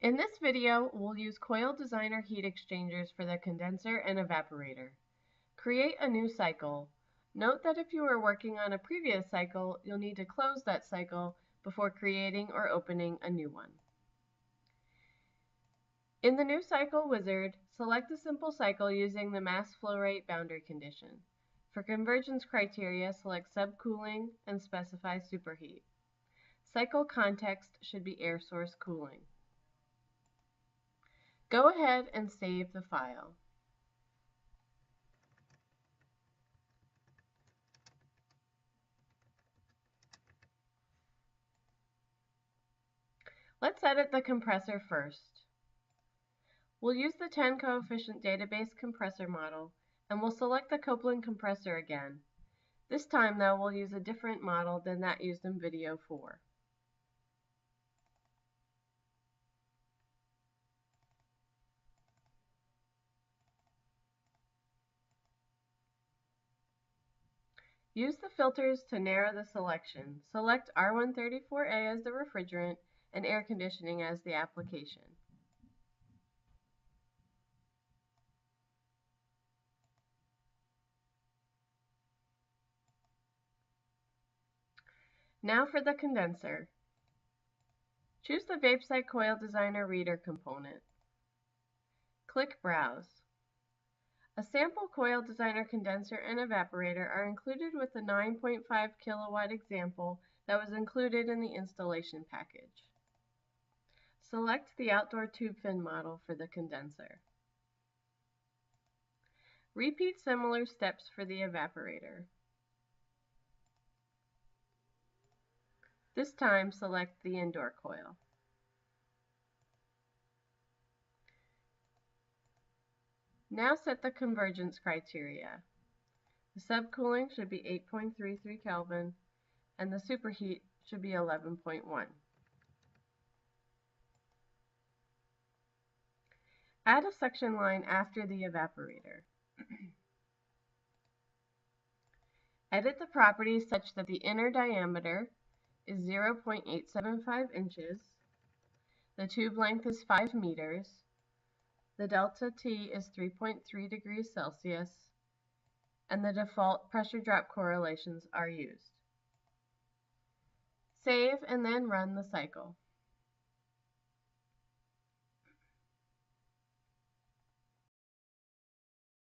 In this video, we'll use CoilDesigner heat exchangers for the condenser and evaporator. Create a new cycle. Note that if you are working on a previous cycle, you'll need to close that cycle before creating or opening a new one. In the new cycle wizard, select a simple cycle using the mass flow rate boundary condition. For convergence criteria, select subcooling and specify superheat. Cycle context should be air source cooling. Go ahead and save the file. Let's edit the compressor first. We'll use the 10 coefficient database compressor model, and we'll select the Copeland compressor again. This time, though, we'll use a different model than that used in video 4. Use the filters to narrow the selection. Select R134A as the refrigerant and air conditioning as the application. Now for the condenser. Choose the VapCyc CoilDesigner reader component. Click Browse. A sample CoilDesigner condenser and evaporator are included with the 9.5 kilowatt example that was included in the installation package. Select the outdoor tube fin model for the condenser. Repeat similar steps for the evaporator. This time, select the indoor coil. Now set the convergence criteria. The subcooling should be 8.33 Kelvin and the superheat should be 11.1. Add a suction line after the evaporator. Edit the properties such that the inner diameter is 0.875 inches, the tube length is 5 meters, the delta T is 3.3 degrees Celsius, and the default pressure drop correlations are used. Save and then run the cycle.